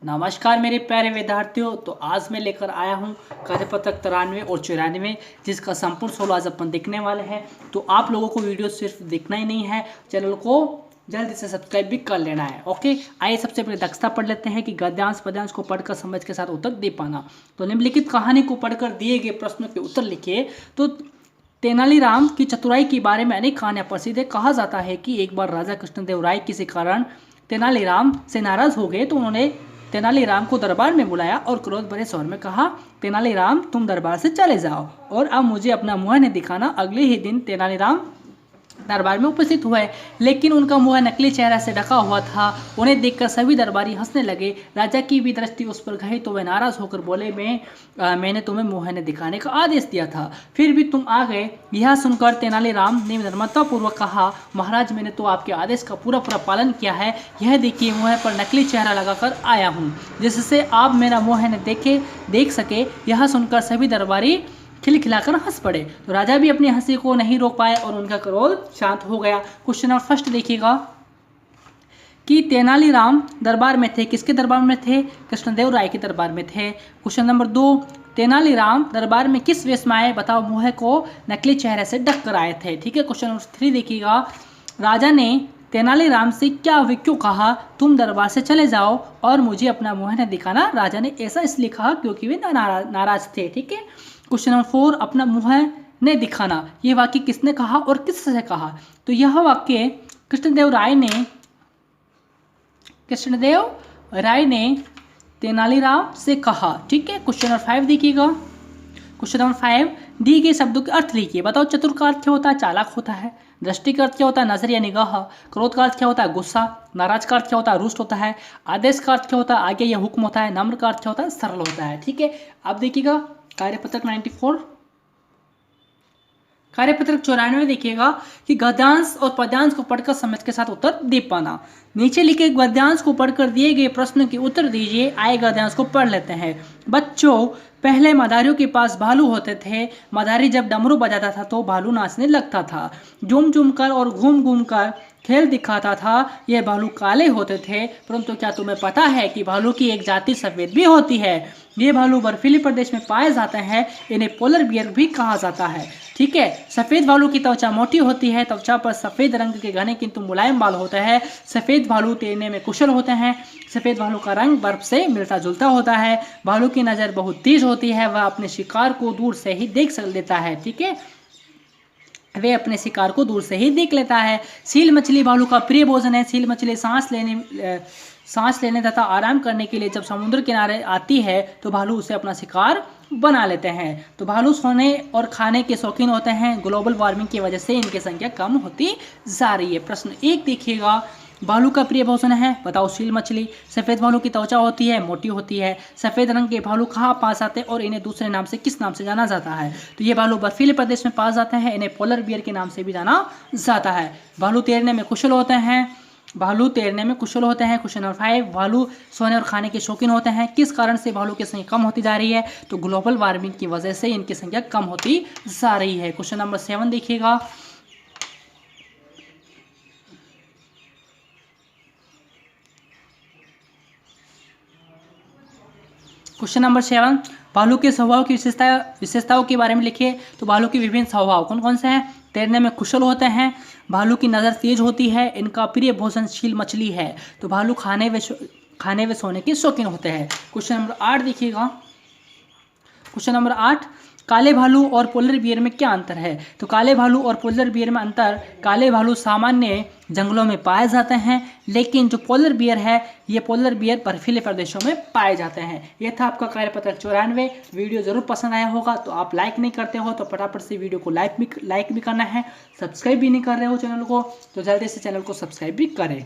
नमस्कार मेरे प्यारे विद्यार्थियों। तो आज मैं लेकर आया हूँ कार्यपत्रक 93 और 94 जिसका संपूर्ण सोल्व आज अपन देखने वाले हैं। तो आप लोगों को वीडियो सिर्फ देखना ही नहीं है, चैनल को जल्दी से सब्सक्राइब भी कर लेना है। ओके, आइए सबसे पहले दक्षता पढ़ लेते हैं कि गद्यांश पद्यांश को पढ़कर समझ के साथ उत्तर दे पाना। तो निम्नलिखित कहानी को पढ़कर दिए गए प्रश्नों के उत्तर लिखिए। तो तेनालीराम की चतुराई के बारे में अनेक कहानियां प्रसिद्ध है। कहा जाता है कि एक बार राजा कृष्णदेव राय किसी कारण तेनालीराम से नाराज हो गए तो उन्होंने तेनालीराम को दरबार में बुलाया और क्रोध भरे स्वर में कहा, तेनालीराम तुम दरबार से चले जाओ और अब मुझे अपना मुंह नहीं दिखाना। अगले ही दिन तेनालीराम दरबार में उपस्थित हुए, लेकिन उनका मुंह नकली चेहरा से ढका हुआ था। उन्हें देखकर सभी दरबारी हंसने लगे। राजा की भी दृष्टि उस पर गई तो वे नाराज होकर बोले, मैंने तुम्हें मुंह न दिखाने का आदेश दिया था, फिर भी तुम आ गए। यह सुनकर तेनालीराम ने नम्रतापूर्वक कहा, महाराज मैंने तो आपके आदेश का पूरा पालन किया है। यह देखिए मुंह पर नकली चेहरा लगाकर आया हूँ जिससे आप मेरा मुंह न देख सके। यह सुनकर सभी दरबारी खिलखिलाकर हंस पड़े। तो राजा भी अपनी हंसी को नहीं रोक पाए और उनका क्रोध शांत हो गया। क्वेश्चन नंबर फर्स्ट देखिएगा कि तेनालीराम दरबार में थे। किसके दरबार में थे? कृष्णदेव राय के दरबार में थे। क्वेश्चन नंबर 2, तेनालीराम दरबार में किस वेश में आए? बताओ, मुंह को नकली चेहरे से ढक कर आए थे। ठीक है। क्वेश्चन नंबर 3 देखिएगा, राजा ने तेनालीराम से क्यों कहा तुम दरबार से चले जाओ और मुझे अपना मुंह न दिखाना? राजा ने ऐसा इसलिए कहा क्योंकि वे नाराज थे। ठीक है। क्वेश्चन नंबर 4, अपना मुंह नहीं दिखाना, ये वाक्य किसने कहा और किससे कहा? तो यह वाक्य कृष्णदेव राय ने तेनालीराम से कहा। ठीक है। क्वेश्चन नंबर 5 देखिएगा। क्वेश्चन नंबर 5, दी गए शब्दों के अर्थ लिखिए। बताओ, चतुर का अर्थ क्या होता है? चालाक होता है। दृष्टि का अर्थ क्या होता है? नजर या निगाह। क्रोध का अर्थ क्या होता है? गुस्सा। नाराज का अर्थ क्या होता है? रुष्ट होता है। आदेश का अर्थ क्या होता है? आज्ञा या हुक्म होता है। नम्र का अर्थ क्या होता है? सरल होता है। ठीक है। अब देखिएगा कार्यपत्रक 94, कार्यपत्रक 94 देखिएगा कि गद्यांश और पद्यांश को पढ़कर समझ के साथ उत्तर दे पाना। नीचे लिखे गद्यांश को पढ़कर दिए गए प्रश्न के उत्तर दीजिए। आए गद्यांश को पढ़ लेते हैं। बच्चों, पहले मदारियों के पास भालू होते थे। मदारी जब डमरू बजाता था तो भालू नाचने लगता था। झूम झूम कर और घूम घूम कर खेल दिखाता था। ये भालू काले होते थे, परंतु क्या तुम्हें पता है कि भालू की एक जाति सफेद भी होती है? ये भालू बर्फीले प्रदेश में पाए जाते हैं। इन्हें पोलर बियर भी कहा जाता है। ठीक है। सफेद भालू की त्वचा मोटी होती है। त्वचा पर सफेद रंग के घने किंतु मुलायम बाल होते हैं। सफेद भालू तैरने में कुशल होते हैं। सफेद भालू का रंग बर्फ से मिलता जुलता होता है। भालू की नज़र बहुत तेज होती है। वह अपने शिकार को दूर से ही देख लेता है। ठीक है। वे अपने शिकार को दूर से ही देख लेता है। सील मछली भालू का प्रिय भोजन है। सील मछली सांस लेने तथा आराम करने के लिए जब समुद्र किनारे आती है तो भालू उसे अपना शिकार बना लेते हैं। तो भालू सोने और खाने के शौकीन होते हैं। ग्लोबल वार्मिंग की वजह से इनकी संख्या कम होती जा रही है। प्रश्न 1 देखिएगा, भालू का प्रिय भोजन है? बताओ, सील मछली। सफ़ेद भालू की त्वचा होती है, मोटी होती है। सफ़ेद रंग के भालू कहाँ पाए जाते हैं और इन्हें दूसरे नाम से किस नाम से जाना जाता है? तो ये भालू बर्फीले प्रदेश में पाए जाते हैं। इन्हें पोलर बियर के नाम से भी जाना जाता है। भालू तैरने में कुशल होते हैं। क्वेश्चन नंबर 5, भालू सोने और खाने के शौकीन होते हैं। किस कारण से भालू की संख्या कम होती जा रही है? तो ग्लोबल वार्मिंग की वजह से इनकी संख्या कम होती जा रही है। क्वेश्चन नंबर 7 देखिएगा। क्वेश्चन नंबर 7, भालू के स्वभाव की विशेषताओं के बारे में लिखिए। तो भालू के विभिन्न स्वभाव कौन कौन से हैं? तैरने में कुशल होते हैं। भालू की नज़र तेज होती है। इनका प्रिय भोजन सील मछली है। तो भालू खाने व सोने के शौकीन होते हैं। क्वेश्चन नंबर 8 देखिएगा। क्वेश्चन नंबर 8, काले भालू और पोलर बियर में क्या अंतर है? तो काले भालू और पोलर बियर में अंतर, काले भालू सामान्य जंगलों में पाए जाते हैं, लेकिन जो पोलर बियर है ये पोलर बियर बर्फीले प्रदेशों में पाए जाते हैं। यह था आपका कार्यपत्रक 94। वीडियो जरूर पसंद आया होगा। तो आप लाइक नहीं करते हो तो फटाफट से वीडियो को लाइक भी करना है। सब्सक्राइब भी नहीं कर रहे हो चैनल को तो जल्दी से चैनल को सब्सक्राइब भी करें।